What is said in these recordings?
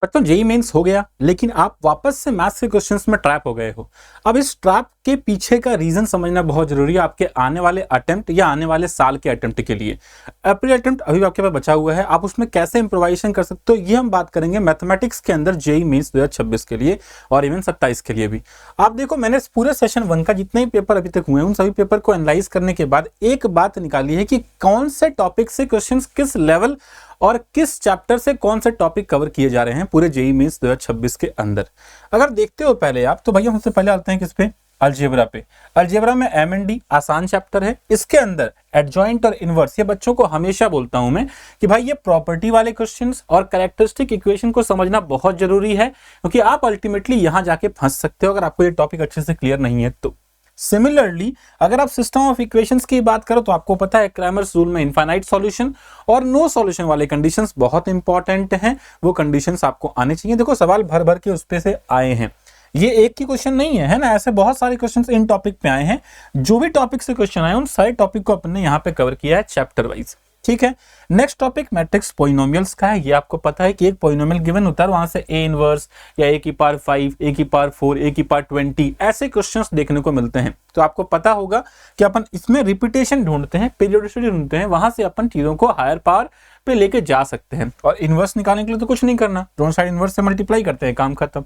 बच्चों JEE mains हो गया, लेकिन आप वापस से मैथ्स के क्वेश्चंस में ट्रैप हो गए हो। अब इस ट्रैप के पीछे का रीजन समझना बहुत जरूरी है आपके आने वाले अटेम्प्ट या आने वाले साल के अटेम्प्ट के लिए। अप्रैल अटेम्प्ट अभी आपके पास बचा हुआ है, आप उसमें कैसे इंप्रोवाइजेशन कर सकते हो ये हम बात करेंगे मैथमेटिक्स के अंदर जेई मेंस 2026 के लिए और इवन 27 के लिए भी। आप देखो, मैंने पूरे सेशन 1 का जितने भी पेपर अभी तक हुए हैं उन सभी पेपर को एनालाइज करने के बाद एक बात निकाली है कि कौन से टॉपिक से क्वेश्चंस किस लेवल और किस चैप्टर से कौन से टॉपिक कवर किए जा रहे हैं पूरे जेईई मेंस 2026 के अंदर। अगर देखते हो पहले आप, तो भैया सबसे पहले आते हैं किस पे, अलजेब्रा पे। अलजेब्रा में एमएनडी आसान चैप्टर है, इसके अंदर एडजॉइंट और इनवर्स, ये बच्चों को हमेशा बोलता हूं मैं कि भाई ये प्रॉपर्टी वाले क्वेश्चंस और कैरेक्टरिस्टिक इक्वेशन को समझना बहुत जरूरी है, क्योंकि आप अल्टीमेटली यहां जाके फंस सकते हो अगर आपको ये टॉपिक अच्छे से क्लियर नहीं है तो। सिमिलरली अगर आप सिस्टम ऑफ इक्वेशंस की बात करो तो आपको पता है क्रैमर्स रूल में इनफाइनाइट सॉल्यूशन और नो सॉल्यूशन वाले कंडीशंस बहुत इंपॉर्टेंट हैं, वो कंडीशंस आपको आने चाहिए। देखो सवाल भर भर के उस पे से आए हैं, ये एक ही क्वेश्चन नहीं है ना, ऐसे बहुत सारे क्वेश्चंस इन टॉपिक पे आए हैं। जो भी टॉपिक से क्वेश्चन आए उन सारे टॉपिक को अपन ने यहाँ पे कवर किया है चैप्टर वाइज, ठीक है। नेक्स्ट टॉपिक मैट्रिक्स पॉलिनोमियल्स का है। ये आपको पता है कि एक पॉलिनोमियल गिवन होता है, वहां से ए इनवर्स या ए की पावर 5, ए की पावर 4, ए की पावर 20 ऐसे क्वेश्चंस देखने को मिलते हैं। तो आपको पता होगा कि अपन इसमें रिपीटेशन ढूंढते हैं, पीरियोडिसिटी ढूंढते हैं, वहां से अपन चीजों को हायर पावर पे लेके जा सकते हैं। और इनवर्स निकालने के लिए तो कुछ नहीं करना, दोनों साइड इनवर्स से मल्टीप्लाई करते हैं, काम खत्म।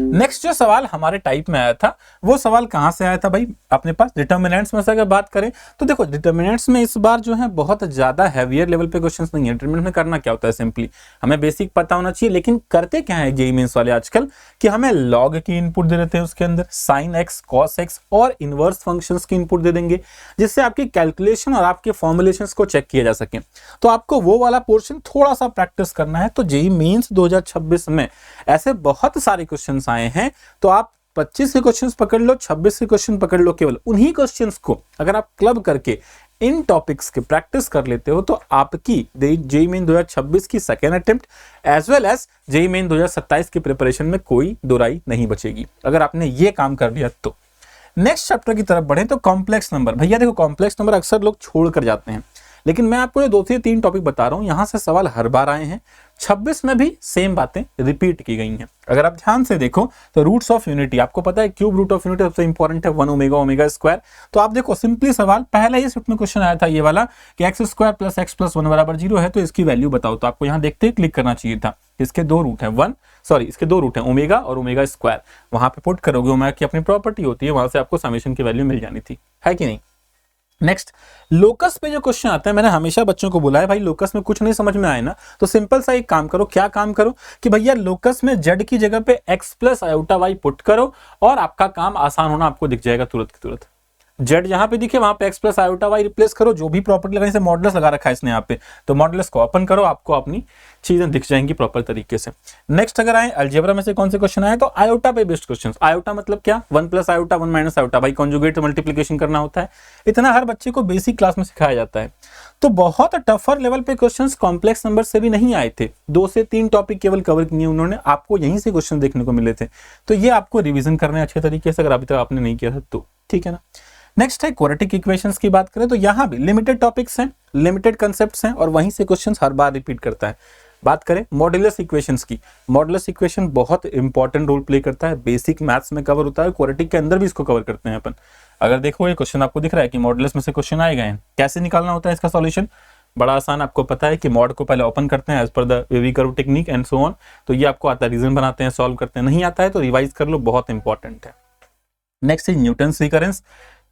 नेक्स्ट जो सवाल हमारे टाइप में आया था वो सवाल कहां से आया था भाई, अपने पास डिटर्मिनेंट्स में से अगर बात करें तो देखो डिटर्मिनेंट्स में इस बार जो है बहुत ज्यादा हैवियर लेवल पे क्वेश्चंस नहीं है। डिटर्मिनेंट में करना क्या होता है, सिंपली हमें बेसिक पता होना चाहिए, लेकिन करते क्या है जेईई मेंस वाले आजकल कि हमें लॉग की इनपुट दे देते हैं, उसके अंदर साइन एक्स, कॉस एक्स और इनवर्स फंक्शंस की इनपुट दे देंगे, जिससे आपकी कैलकुलेशन और आपके फॉर्मुलेशंस को चेक किया जा सके। तो आपको वो वाला पोर्शन थोड़ा सा प्रैक्टिस करना है। तो जेईई मेंस 2026 में ऐसे बहुत सारे क्वेश्चंस आए हैं, तो आप 25 के क्वेश्चंस पकड़ लो, 26 के क्वेश्चन पकड़ लो, केवल उन्हीं क्वेश्चंस को अगर आप क्लब करके इन टॉपिक्स के प्रैक्टिस कर लेते हो तो आपकी जेईई मेन 2026 की second attempt as well as JEE Main 2027 की प्रिपरेशन में कोई दोराई नहीं बचेगी अगर आपने ये काम कर लिया तो। नेक्स्ट चैप्टर की तरफ बढ़े तो कॉम्प्लेक्स नंबर। भैया देखो कॉम्प्लेक्स नंबर अक्सर लोग छोड़ कर जाते हैं, लेकिन मैं आपको ये 2 से 3 टॉपिक बता रहा हूं, यहां से सवाल हर बार आए हैं। 26 में भी सेम बातें रिपीट की गई हैं। अगर आप ध्यान से देखो तो रूट्स ऑफ यूनिटी आपको पता है, क्यूब रूट ऑफ यूनिटी सबसे इंपॉर्टेंट है, 1 ओमेगा ओमेगा स्क्वायर। तो आप देखो सिंपली सवाल पहले ही शिफ्ट में क्वेश्चन आया था ये वाला कि x square plus x plus 1 बराबर 0 है, तो इसकी वैल्यू बताओ। तो आपको यहाँ देखते ही क्लिक करना चाहिए था, इसके 2 रूट हैं, इसके 2 रूट हैं ओमेगा और ओमेगा स्क्वायर, वहां पे पुट करोगे, ओमेगा की अपनी प्रॉपर्टी होती है, वहां से आपको समेशन की वैल्यू मिल जानी थी, है कि नहीं। नेक्स्ट लोकस पे जो क्वेश्चन आता है, मैंने हमेशा बच्चों को बोला है भाई लोकस में कुछ नहीं समझ में आए ना तो सिंपल सा एक काम करो, क्या काम करो कि भैया लोकस में जेड की जगह पे X plus iota Y put करो और आपका काम आसान होना आपको दिख जाएगा तुरंत की तुरंत। जेड जहां पे दिखे वहां पे X plus iota Y replace करो, जो भी प्रॉपर्टी लगाने से मॉडुलस लगा रखा है इसने यहाँ पे, तो मॉडुलस को ओपन करो, आपको अपनी चीजें दिख जाएंगी प्रॉपर तरीके से। नेक्स्ट अगर आए अलजेब्रा में से कौन से क्वेश्चन आए तो आयोटा पे बेस्ड क्वेश्चन। आयोटा मतलब क्या, 1 प्लस आयोटा 1 माइनस आयोटा, भाई कॉन्जुगेट मल्टीप्लिकेशन करना होता है, इतना हर बच्चे को बेसिक क्लास में सिखाया जाता है। तो बहुत टफर लेवल पे क्वेश्चंस कॉम्प्लेक्स नंबर से भी नहीं आए थे, 2 से 3 टॉपिक केवल कवर किए उन्होंने, आपको यहीं से क्वेश्चन देखने को मिले थे। तो ये आपको रिवीजन करना है अच्छे तरीके से, अगर अभी तक आपने नहीं किया था तो, ठीक है ना। नेक्स्ट है क्वाड्रेटिक इक्वेशंस की बात करें तो यहां भी लिमिटेड टॉपिक्स हैं, लिमिटेड कंसेप्ट्स हैं और वहीं से क्वेश्चंस हर बार रिपीट करता है। बात करें मॉडुलस इक्वेशंस की, मॉडुलस इक्वेशन बहुत इंपॉर्टेंट रोल प्ले करता है, बेसिक मैथ्स में कवर होता है, क्वाड्रेटिक के अंदर भी इसको कवर करते हैं अपन। अगर देखो ये क्वेश्चन आपको दिख रहा है कि मॉडुलस में से क्वेश्चन आए गए हैं, कैसे निकालना होता है इसका सॉल्यूशन, बड़ा आसान, आपको पता है कि मॉड को पहले ओपन करते हैं as per the wavy curve technique and so on, तो ये आपको आता है, रीजन बनाते हैं, सॉल्व करते हैं, नहीं आता है तो रिवाइज कर लो, बहुत इंपॉर्टेंट है। नेक्स्ट है न्यूटन्स रिकरेंस,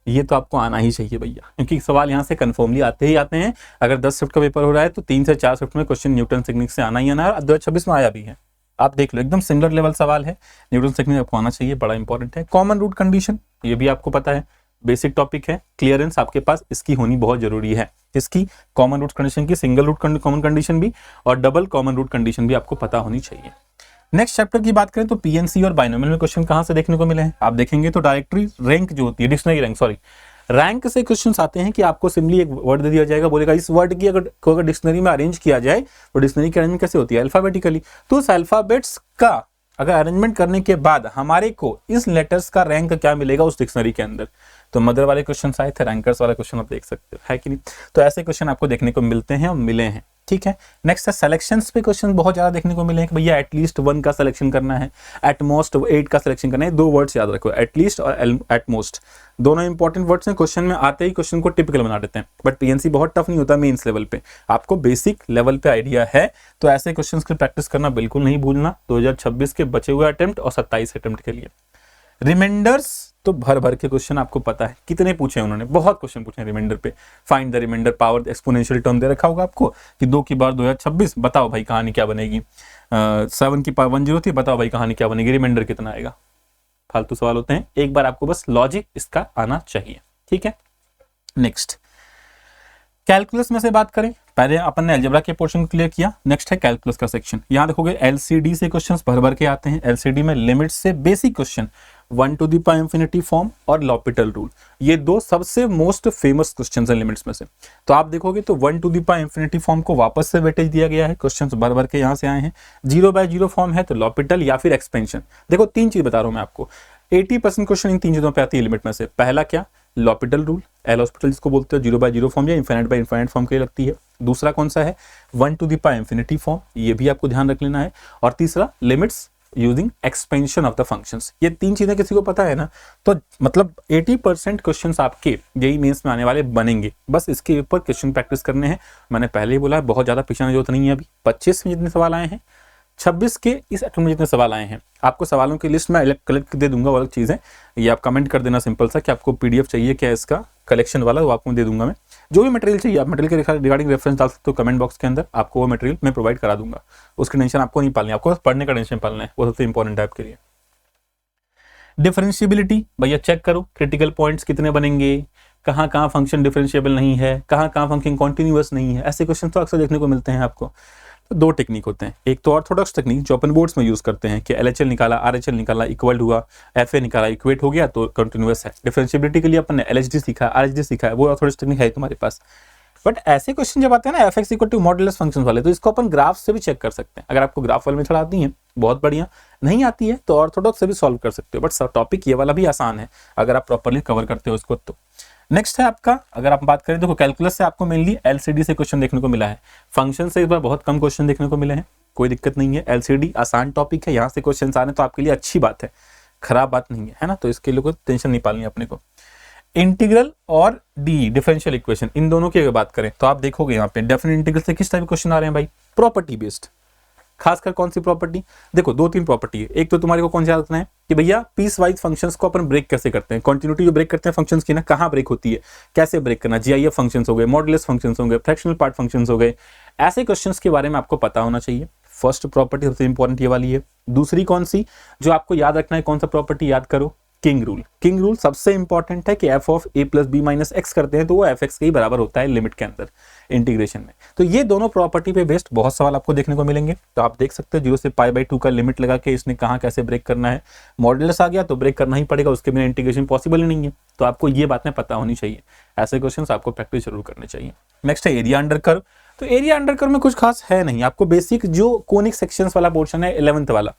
ये तो आपको आना ही चाहिए भैया, क्योंकि सवाल यहाँ से कन्फर्मली आते ही आते हैं। अगर 10 शिफ्ट का पेपर हो रहा है तो 3 से 4 शिफ्ट में क्वेश्चन न्यूटन टेक्निक से आना ही आना है, और 2026 में आया भी है, आप देख लो एकदम सिमिलर लेवल सवाल है, न्यूटन टेक्निक आपको आना चाहिए, बड़ा इंपॉर्टेंट है। कॉमन रूट कंडीशन, ये भी आपको पता है, बेसिक टॉपिक है, क्लियरेंस आपके पास इसकी होनी बहुत जरूरी है, इसकी कॉमन रूट कंडीशन की, सिंगल रूट कॉमन कंडीशन भी और डबल कॉमन रूट कंडीशन भी आपको पता होनी चाहिए। नेक्स्ट चैप्टर की बात करें तो पीएनसी और बाइनोमियल में क्वेश्चन कहां से देखने को मिले हैं, आप देखेंगे तो डायरेक्टरी रैंक जो होती है, डिक्शनरी रैंक, सॉरी रैंक से क्वेश्चंस आते हैं कि आपको सिंपली एक वर्ड दे दिया जाएगा, बोलेगा इस वर्ड की अगर डिक्शनरी में अरेंज किया जाए तो डिक्शनरी की अरेंजमेंट कैसे होती है, अल्फाबेटिकली। तो उस अल्फाबेट्स का अगर अरेंजमेंट करने के बाद हमारे को इस लेटर्स का रैंक क्या मिलेगा उस डिक्शनरी के अंदर, तो मदर वाले क्वेश्चन आए थे, रैंकर्स वाला क्वेश्चन आप देख सकते हो, है कि नहीं। तो ऐसे क्वेश्चन आपको देखने को मिलते हैं और मिले हैं, ठीक है। नेक्स्ट है सिलेक्शंस पे क्वेश्चन बहुत ज्यादा देखने को मिले हैं कि भैया एटलीस्ट 1 का सिलेक्शन करना है, एट मोस्ट 8 का सिलेक्शन करना है। 2 वर्ड्स याद रखो, एटलीस्ट और एट मोस्ट, दोनों इंपॉर्टेंट वर्ड्स हैं। क्वेश्चन में आते ही क्वेश्चन को टिपिकल बना देते हैं, बट पीएनसी बहुत टफ नहीं होता मेंस लेवल पे, आपको बेसिक लेवल पे आइडिया है तो ऐसे क्वेश्चंस की प्रैक्टिस करना बिल्कुल नहीं भूलना 2026 के बचे हुए अटेम्प्ट और 27 अटेम्प्ट के लिए। रिमाइंडर्स तो भर भर के क्वेश्चन आपको पता है कितने पूछे उन्होंने, बहुत क्वेश्चन पूछे रिमाइंडर पे। Find the remainder power exponential term दे रखा होगा आपको कि 2 की पावर 2026, बताओ भाई कहानी क्या बनेगी। 7 की पावर 1 थी, बताओ भाई कहानी क्या बनेगी, रिमाइंडर कितना आएगा। फालतू सवाल होते हैं, एक बार आपको बस लॉजिक इसका आना चाहिए, ठीक है। नेक्स्ट कैलकुलस में से बात करें, पहले अपन ने अलजेब्रा के पोर्शन को क्लियर किया, नेक्स्ट है कैलकुलस का सेक्शन। यहां देखोगे एलसीडी से क्वेश्चंस भर भर के आते हैं। एलसीडी में लिमिट से basic question, 1 to the power infinity form और लॉपिटल रूल, ये 2 सबसे मोस्ट फेमस क्वेश्चंस हैं लिमिट्स में से। तो आप देखोगे तो 1 to the power infinity form को वापस से वेटेज दिया गया है, क्वेश्चंस भर भर के यहां से आए हैं। 0/0 फॉर्म है तो लॉपिटल या फिर एक्सपेंशन। देखो 3 चीज बता रहा हूं मैं आपको, 80% क्वेश्चन इन 3 चीजों पे आती है लिमिट में से। पहला क्या, लॉपिटल रूल, एल हॉस्पिटल जिसको बोलते हैं, 0/0 फॉर्म या इनफाइनाइट बाय इनफाइनाइट फॉर्म के लिए लगती है। दूसरा कौन सा है, 1 to the power infinity form, ये भी आपको ध्यान रख लेना है। और तीसरा limits using expansion of the functions. ये 3 चीजें किसी को पता है ना, तो मतलब 80% क्वेश्चंस आपके जेईई मेंस में आने वाले बनेंगे। बस इसके ऊपर क्वेश्चन प्रैक्टिस करने हैं। मैंने पहले ही बोला है बहुत ज्यादा पीछे जरूरत नहीं है। अभी 25 में जितने सवाल आए हैं, 26 के इस अटेम्प्ट में जितने सवाल आए हैं, आपको सवालों की लिस्ट में अलग कलेक्ट दे दूंगा, अलग चीज़ है ये, आप कमेंट कर देना सिंपल सा कि आपको पीडीएफ चाहिए क्या इसका कलेक्शन वाला, वो आपको दे दूंगा मैं। जो भी मटेरियल चाहिए आप मटेरियल के रिगार्डिंग रेफरेंस डाल सकते हो कमेंट बॉक्स के अंदर, आपको वो मटेरियल मैं प्रोवाइड करा दूंगा। उसकी टेंशन आपको नहीं पालनी, आपको पढ़ने का टेंशन पालना है, वो सबसे इंपॉर्टेंट है आपके लिए। डिफरेंशिएबिलिटी भैया चेक करो, क्रिटिकल पॉइंट्स कितने बनेंगे, कहाँ कहाँ फंक्शन डिफरेंशिएबल नहीं है, कहाँ कहाँ फंक्शन कॉन्टिन्यूअस नहीं है, ऐसे क्वेश्चन तो अक्सर देखने को मिलते हैं आपको। तो 2 टेक्निक होते हैं, एक तो ऑर्थोडॉक्स टेक्निक जो अपन बोर्ड्स में यूज करते हैं कि एलएचएल निकाला, आरएचएल निकाला, इक्वल हुआ, एफए निकाला, इक्वेट हो गया तो कंटिन्यूअस है। डिफरेंशिएबिलिटी के लिए अपन ने एलएचडी सीखा, आरएचडी सीखा है, वो ऑर्थोडॉक्स टेक्निक है तुम्हारे पास। बट ऐसे क्वेश्चन जब आते हैं ना FX equal to modulus function वाले, तो इसको अपन ग्राफ से भी चेक कर सकते हैं। अगर आपको ग्राफ वाले मेथड आती है बहुत बढ़िया, नहीं आती है तो ऑर्थोडॉक्स से भी सॉल्व कर सकते हो। बट टॉपिक ये वाला भी आसान है अगर आप प्रॉपर्ली कवर करते हो इसको तो। नेक्स्ट है आपका, अगर आप बात करें देखो कैलकुलस से आपको मेनली एलसीडी से क्वेश्चन देखने को मिला है, फंक्शन से इस बार बहुत कम क्वेश्चन देखने को मिले हैं, कोई दिक्कत नहीं है। एलसीडी आसान टॉपिक है, यहाँ से क्वेश्चन आ रहे हैं तो आपके लिए अच्छी बात है, खराब बात नहीं है ना, तो इसके लिए कोई टेंशन नहीं पालनी अपने को। इंटीग्रल और डी डिफरेंशियल इक्वेशन, इन दोनों की अगर बात करें तो आप देखोगे यहाँ पे डेफिनेट इंटीग्रल से किस टाइप के क्वेश्चन आ रहे हैं भाई, प्रॉपर्टी बेस्ड। खासकर कौन सी प्रॉपर्टी, देखो 2-3 प्रॉपर्टी है। एक तो तुम्हारे को कौन सा याद रखना है कि भैया पीस वाइज फंक्शंस को अपन ब्रेक कैसे करते हैं, कंटिन्यूटी जो ब्रेक करते हैं फंक्शंस की ना, कहाँ ब्रेक होती है, कैसे ब्रेक करना, जीआईएफ फंक्शंस हो गए, मॉडुलस फंक्शंस हो गए, फ्रैक्शनल पार्ट फंक्शंस हो गए, ऐसे क्वेश्चंस के बारे में आपको पता होना चाहिए। फर्स्ट प्रॉपर्टी सबसे इंपॉर्टेंट ये वाली है। दूसरी कौन सी जो आपको याद रखना है, कौन सा प्रॉपर्टी याद करो, किंग रूल। किंग रूल सबसे इंपॉर्टेंट है कि F of A plus B minus X करते हैं तो वो एफ एक्स के ही बराबर होता है लिमिट के अंदर इंटीग्रेशन में। तो ये दोनों प्रॉपर्टी पे बेस्ड बहुत सवाल आपको देखने को मिलेंगे। तो आप देख सकते हो 0 से π/2 का लिमिट लगा के इसने कहाँ कैसे ब्रेक करना है, मॉडुलस आ गया तो ब्रेक करना ही पड़ेगा, उसके बिना इंटीग्रेशन पॉसिबल ही नहीं है। तो आपको ये बातें पता होनी चाहिए, ऐसे क्वेश्चन आपको प्रैक्टिस जरूर करने चाहिए। नेक्स्ट है एरिया अंडर कर्व। तो एरिया अंडर कर्व में कुछ खास है नहीं, आपको बेसिक जो कोनिक सेक्शंस वाला पोर्शन है 11th वाला,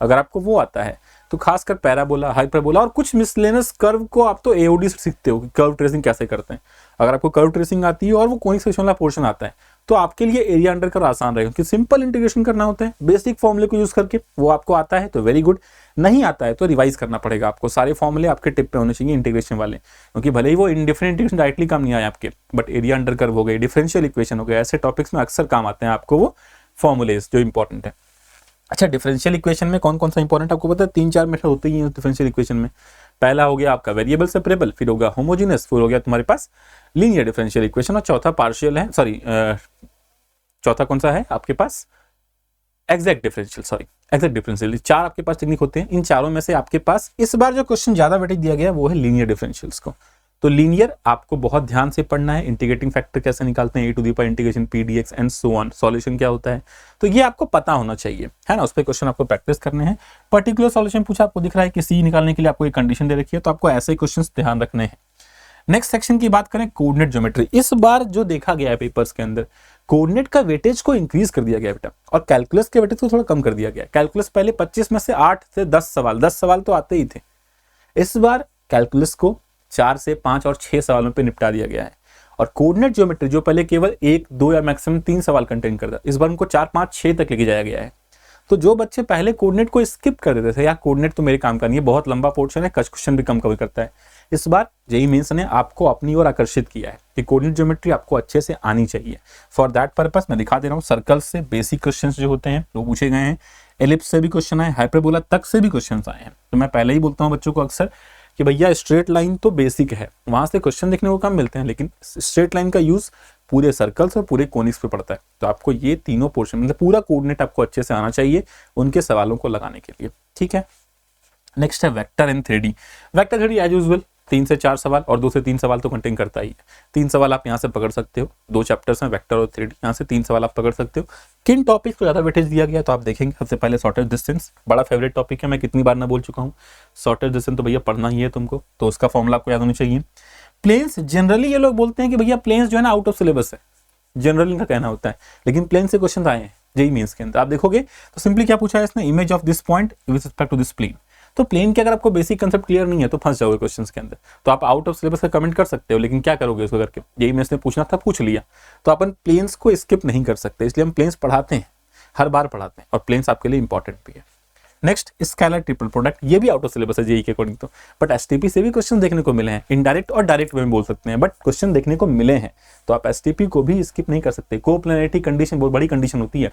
अगर आपको वो आता है तो खासकर पैराबोला, हाइपरबोला और कुछ मिसलेनियस कर्व को आप तो एओडी से सीखते हो कि कर्व ट्रेसिंग कैसे करते हैं। अगर आपको कर्व ट्रेसिंग आती है और वो कोनिक सेक्शन वाला पोर्शन आता है तो आपके लिए एरिया अंडर कर्व आसान रहेगा, क्योंकि सिंपल इंटीग्रेशन करना होता है बेसिक फॉर्मूले को यूज करके। वो आपको आता है तो वेरी गुड, नहीं आता है तो रिवाइज करना पड़ेगा आपको। सारे फॉर्मूले आपके टिप पे होने चाहिए इंटीग्रेशन वाले, क्योंकि भले ही वो इंडिफरेंट इंटीग्रेशन डायरेक्टली काम नहीं आए आपके, बट एरिया अंडर कर्व हो गए, डिफरेंशियल इक्वेशन हो गए, ऐसे टॉपिक्स में अक्सर काम आते हैं आपको वो फॉर्मूलेज जो इंपॉर्टेंट है। अच्छा, डिफरेंशियल इक्वेशन में कौन कौन सा इंपॉर्टेंट आपको पता है, 3-4 मेथड होते ही हैं डिफरेंशियल इक्वेशन में। पहला हो गया आपका वेरिएबल सेपरेबल, फिर होगा होमोजेनस, फिर हो गया तुम्हारे पास लीनियर डिफरेंशियल इक्वेशन, और चौथा पार्शियल है, चौथा कौन सा है आपके पास, एग्जैक्ट डिफरेंशियल। 4 आपके पास टेक्निक होते हैं, इन चारों में से आपके पास इस बार जो क्वेश्चन ज्यादा वेटेज दिया गया है वो है लीनियर डिफरेंशियल्स को। तो लीनियर आपको बहुत ध्यान से पढ़ना है, इंटीग्रेटिंग फैक्टर कैसे निकालते हैं, e to the power integration P D X and so on, solution क्या होता है, तो ये आपको पता होना चाहिए, है ना। उस पर क्वेश्चन आपको प्रैक्टिस करने हैं। पर्टिकुलर सॉल्यूशन पूछा, आपको दिख रहा है कि सी निकालने के लिए आपको एक कंडीशन दे रखी है, तो आपको ऐसे क्वेश्चंस ध्यान रखने हैं। नेक्स्ट सेक्शन की बात करें, कोऑर्डिनेट ज्योमेट्री। इस बार जो देखा गया है पेपर्स के अंदर, कोऑर्डिनेट का वेटेज को इंक्रीज कर दिया गया बेटा, और कैलकुलस के वेटेज को थोड़ा कम कर दिया गया। कैलकुलस पहले 25 में से 8 से 10 सवाल तो आते ही थे, इस बार कैलकुलस को 4 से 5 और 6 सवालों पे निपटा दिया गया है। और कोऑर्डिनेट ज्योमेट्री जो पहले केवल 1, 2 या मैक्सिमम 3 सवाल कंटेन करता, इस बार उनको 4, 5, 6 तक लेके जाया गया है। तो जो बच्चे पहले कोऑर्डिनेट को स्किप कर देते थे, या कोऑर्डिनेट तो मेरे काम का नहीं है, बहुत लंबा पोर्शन है, कुछ क्वेश्चन भी कम कवर करता है, इस बार जेईई मेंस ने आपको अपनी ओर आकर्षित किया है कि कोऑर्डिनेट ज्योमेट्री आपको अच्छे से आनी चाहिए। फॉर दैट पर्पस मैं दिखा दे रहा हूँ, सर्कल से बेसिक क्वेश्चंस जो होते हैं वो पूछे गए हैं, एलिप्स से भी क्वेश्चन आए, हाइपरबोला तक से भी क्वेश्चन आए हैं। तो मैं पहले ही बोलता हूँ बच्चों को अक्सर कि भैया स्ट्रेट लाइन तो बेसिक है, वहां से क्वेश्चन देखने को कम मिलते हैं, लेकिन स्ट्रेट लाइन का यूज पूरे सर्कल्स और पूरे कोनिक्स पे पड़ता है। तो आपको ये तीनों पोर्शन मतलब पूरा कोऑर्डिनेट आपको अच्छे से आना चाहिए उनके सवालों को लगाने के लिए, ठीक है। नेक्स्ट है vector in 3D। Vector 3D as usual 3 से 4 सवाल और 2 से 3 सवाल तो कंटेन करता ही है। 3 सवाल आप यहाँ से पकड़ सकते हो, 2 चैप्टर्स में वेक्टर और 3D, यहाँ से 3 सवाल आप पकड़ सकते हो। किन टॉपिक को ज्यादा वेटेज दिया गया तो आप देखेंगे, सबसे पहले शॉर्टेज डिस्टेंस, बड़ा फेवरेट टॉपिक है, मैं कितनी बार ना बोल चुका हूँ, शॉर्टेज डिस्टेंस तो भैया पढ़ना ही है तुमको, तो उसका फॉर्मूला आपको याद होना चाहिए। प्लेन्स, जनरली ये लोग बोलते हैं कि भैया प्लेन्स जो है ना आउट ऑफ सिलेबस है, जनरली इनका कहना होता है, लेकिन प्लेन से क्वेश्चन आए हैं जेईई मेंस के अंदर। आप देखोगे तो सिंपली क्या पूछा है इसने, image of this point with respect to this plane. तो प्लेन के अगर आपको बेसिक कंसेप्ट क्लियर नहीं है तो फंस जाओगे क्वेश्चंस के अंदर। तो आप आउट ऑफ सिलेबस का कमेंट कर सकते हो, लेकिन क्या करोगे उसको करके, जेईई मेंस ने पूछना था पूछ लिया। तो अपन प्लेन्स को स्किप नहीं कर सकते, इसलिए हम प्लेन्स पढ़ाते हैं, हर बार पढ़ाते हैं, और प्लेन्स आपके लिए इंपॉर्टेंट भी है। नेक्स्ट स्केलर ट्रिपल प्रोडक्ट, ये भी आउट ऑफ सिलेबस है जेईई के अकॉर्डिंग तो, बट एसटीपी से भी क्वेश्चन देखने को मिले हैं, इनडायरेक्ट और डायरेक्ट में बोल सकते हैं, बट क्वेश्चन देखने को मिले हैं, तो आप एसटीपी को भी स्किप नहीं कर सकते। कोप्लेनरिटी कंडीशन बहुत बड़ी कंडीशन होती है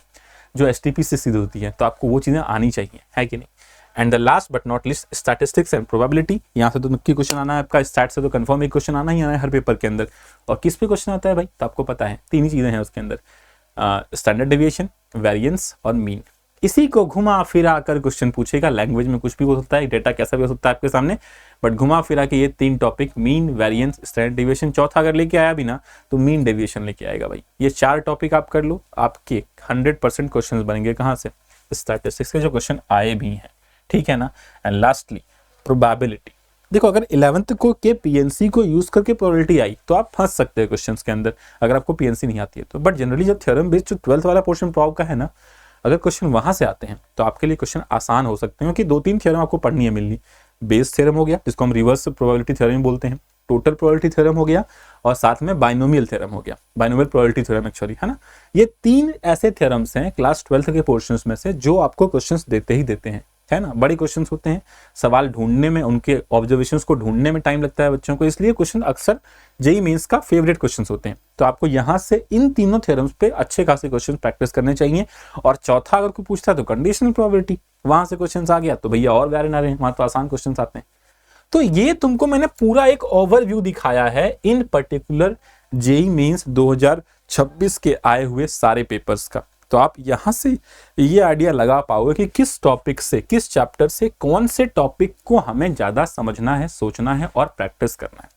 जो एसटीपी से सिद्ध होती है, तो आपको वो चीजें आनी चाहिए, है कि नहीं। And the last but not list statistics and probability, यहाँ से तो नक्की क्वेश्चन आना है आपका, स्टैट से तो कंफर्म एक क्वेश्चन आना ही आना है हर पेपर के अंदर। और किस पे क्वेश्चन आता है भाई, तो आपको पता है 3 ही चीजें हैं उसके अंदर, स्टैंडर्ड डेविएशन, वेरिएंस और मीन। इसी को घुमा फिरा कर क्वेश्चन पूछेगा, लैंग्वेज में कुछ भी हो सकता है, डेटा कैसा भी हो सकता है आपके सामने, बट घुमा फिरा के ये 3 topic, mean, variance, standard deviation, चौथा अगर लेके आया भी ना तो मीन डेविएशन लेके आएगा भाई। ये 4 टॉपिक आप कर लो, आपके 100% क्वेश्चन बनेंगे कहाँ से, स्टैटिस्टिक्स के जो क्वेश्चन आए भी हैं, ठीक है ना। एंड लास्टली प्रोबेबिलिटी, देखो अगर 11th को के पीएनसी को यूज करके प्रोबेबिलिटी आई तो आप फंस सकते हैं क्वेश्चंस के अंदर, अगर आपको पीएनसी नहीं आती है तो। बट जनरली जब थ्योरम बेस्ड जो 12th वाला पोर्शन प्रोब का है ना, अगर क्वेश्चन वहां से आते हैं तो आपके लिए क्वेश्चन आसान हो सकते हैं, क्योंकि 2-3 थ्योरम आपको पढ़नी है मिलनी। बेस थ्योरम हो गया जिसको हम रिवर्स प्रोबेबिलिटी थ्योरम बोलते हैं, टोटल प्रोबेबिलिटी थ्योरम हो गया, और साथ में बाइनोमियल थ्योरम हो गया, बाइनोमियल प्रोबेबिलिटी थ्योरम एक्चुअली, है ना। ये 3 ऐसे थ्योरम्स हैं क्लास 12th के पोर्शंस में से जो आपको क्वेश्चंस देते ही देते हैं, है ना। बड़े क्वेश्चंस होते हैं, सवाल ढूंढने में, उनके ऑब्जर्वेशंस को ढूंढने में टाइम लगता है बच्चों को, इसलिए क्वेश्चन अक्सर जेईई मेंस का फेवरेट क्वेश्चंस होते हैं। तो आपको यहाँ से इन तीनों थ्योरम्स पे अच्छे खासे क्वेश्चन प्रैक्टिस करने चाहिए। और चौथा अगर कोई पूछता है तो कंडीशनल प्रोबेबिलिटी, वहां से क्वेश्चन आ गया तो भैया और गारे ना रहे, वहां तो आसान क्वेश्चन आते हैं। तो ये तुमको मैंने पूरा एक ओवरव्यू दिखाया है इन पर्टिकुलर जेईई मेंस 2026 के आए हुए सारे पेपर्स का। तो आप यहां से ये आइडिया लगा पाओगे कि किस टॉपिक से, किस चैप्टर से, कौन से टॉपिक को हमें ज्यादा समझना है, सोचना है और प्रैक्टिस करना है।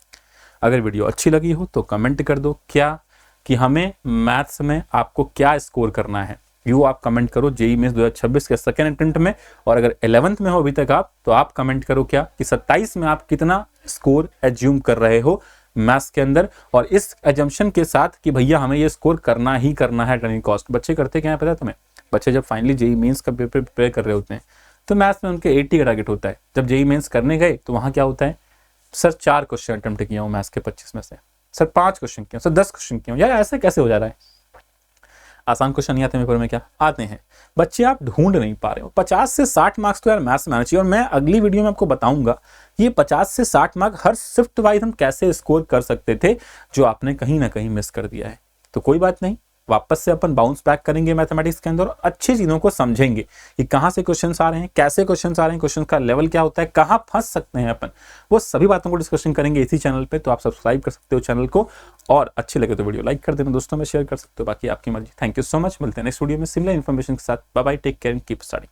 अगर वीडियो अच्छी लगी हो तो कमेंट कर दो क्या कि हमें मैथ्स में आपको क्या स्कोर करना है, यू आप कमेंट करो जेईई मेंस 2026 के सेकेंड अटेम्प्ट में। और अगर 11th में हो अभी तक आप, तो आप कमेंट करो क्या कि 27 में आप कितना स्कोर एज्यूम कर रहे हो मैथ्स के अंदर, और इस एजम्पशन के साथ कि भैया हमें ये स्कोर करना ही करना है एट एनी कॉस्ट। बच्चे करते क्या है पता है तुम्हें, बच्चे जब फाइनली जेईई मेंस का पेपर प्रिपेयर कर रहे होते हैं तो मैथ्स में उनके 80 का टारगेट होता है। जब जेईई मेंस करने गए तो वहां क्या होता है, सर 4 क्वेश्चन अटेम्प्ट किया हूं मैथ्स के 25 में से, सर 5 क्वेश्चन किया, सर 10 क्वेश्चन किया हूं। यार ऐसे कैसे हो जा रहा है, आसान क्वेश्चन नहीं आते पेपर में, क्या आते हैं बच्चे, आप ढूंढ नहीं पा रहे हो। 50 से 60 मार्क्स तो यार मैथ्स में आना चाहिए। और मैं अगली वीडियो में आपको बताऊंगा ये 50 से 60 मार्क्स हर शिफ्ट वाइज हम कैसे स्कोर कर सकते थे, जो आपने कहीं ना कहीं मिस कर दिया है। तो कोई बात नहीं, वापस से अपन बाउंस बैक करेंगे मैथमेटिक्स के अंदर और अच्छी चीजों को समझेंगे कि कहाँ से क्वेश्चंस आ रहे हैं, कैसे क्वेश्चंस आ रहे हैं, क्वेश्चन का लेवल क्या होता है, कहाँ फंस सकते हैं अपन, वो सभी बातों को डिस्कशन करेंगे इसी चैनल पे। तो आप सब्सक्राइब कर सकते हो चैनल को, और अच्छे लगे तो वीडियो लाइक कर देना, दोस्तों में शेयर कर सकते हो, बाकी आपकी मर्जी। थैंक यू सो मच, मिलते हैं नेक्स्ट वीडियो में सिमिलर इन्फॉर्मेशन के साथ। Bye bye, take care and keep studying.